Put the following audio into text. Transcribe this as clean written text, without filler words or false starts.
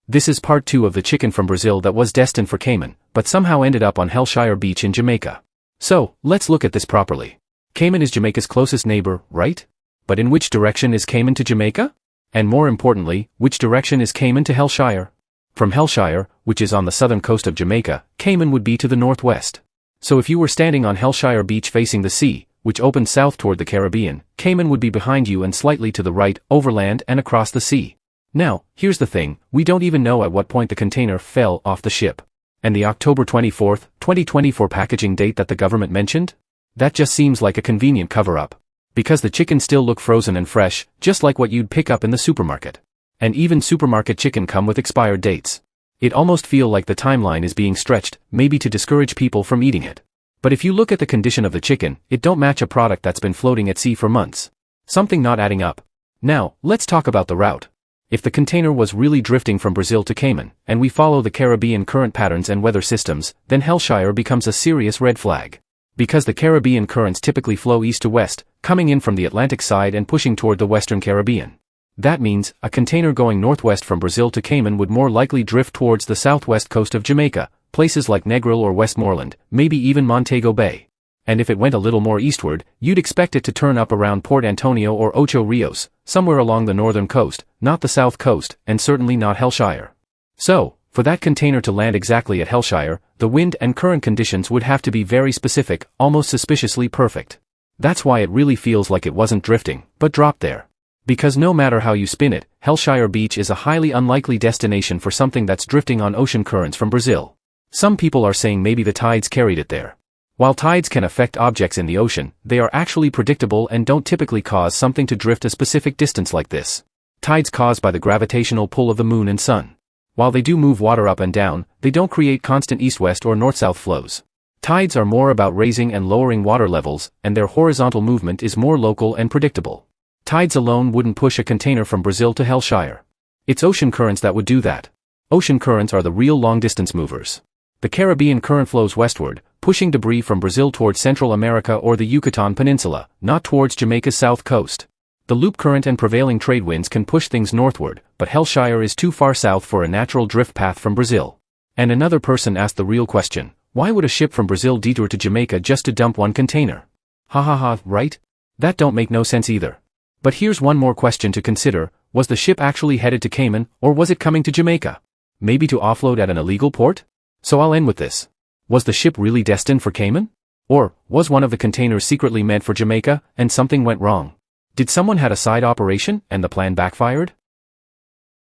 This is part 2 of the chicken from Brazil that was destined for Cayman, but somehow ended up on Hellshire Beach in Jamaica. So, let's look at this properly. Cayman is Jamaica's closest neighbor, right? But in which direction is Cayman to Jamaica? And more importantly, which direction is Cayman to Hellshire? From Hellshire, which is on the southern coast of Jamaica, Cayman would be to the northwest. So if you were standing on Hellshire Beach facing the sea, which opened south toward the Caribbean, Cayman would be behind you and slightly to the right, overland and across the sea. Now, here's the thing, we don't even know at what point the container fell off the ship. And the October 24, 2024 packaging date that the government mentioned? That just seems like a convenient cover-up. Because the chicken still look frozen and fresh, just like what you'd pick up in the supermarket. And even supermarket chicken come with expired dates. It almost feel like the timeline is being stretched, maybe to discourage people from eating it. But if you look at the condition of the chicken, it don't match a product that's been floating at sea for months. Something not adding up. Now, let's talk about the route. If the container was really drifting from Brazil to Cayman, and we follow the Caribbean current patterns and weather systems, then Hellshire becomes a serious red flag. Because the Caribbean currents typically flow east to west, coming in from the Atlantic side and pushing toward the western Caribbean. That means, a container going northwest from Brazil to Cayman would more likely drift towards the southwest coast of Jamaica, places like Negril or Westmoreland, maybe even Montego Bay. And if it went a little more eastward, you'd expect it to turn up around Port Antonio or Ocho Rios, somewhere along the northern coast, not the south coast, and certainly not Hellshire. So, for that container to land exactly at Hellshire, the wind and current conditions would have to be very specific, almost suspiciously perfect. That's why it really feels like it wasn't drifting, but dropped there. Because no matter how you spin it, Hellshire Beach is a highly unlikely destination for something that's drifting on ocean currents from Brazil. Some people are saying maybe the tides carried it there. While tides can affect objects in the ocean, they are actually predictable and don't typically cause something to drift a specific distance like this. Tides caused by the gravitational pull of the moon and sun. While they do move water up and down, they don't create constant east-west or north-south flows. Tides are more about raising and lowering water levels, and their horizontal movement is more local and predictable. Tides alone wouldn't push a container from Brazil to Hellshire. It's ocean currents that would do that. Ocean currents are the real long-distance movers. The Caribbean current flows westward, pushing debris from Brazil towards Central America or the Yucatan Peninsula, not towards Jamaica's south coast. The loop current and prevailing trade winds can push things northward, but Hellshire is too far south for a natural drift path from Brazil. And another person asked the real question, why would a ship from Brazil detour to Jamaica just to dump one container? Ha ha ha, right? That don't make no sense either. But here's one more question to consider, was the ship actually headed to Cayman, or was it coming to Jamaica? Maybe to offload at an illegal port? So I'll end with this. Was the ship really destined for Cayman? Or, was one of the containers secretly meant for Jamaica, and something went wrong? Did someone had a side operation, and the plan backfired?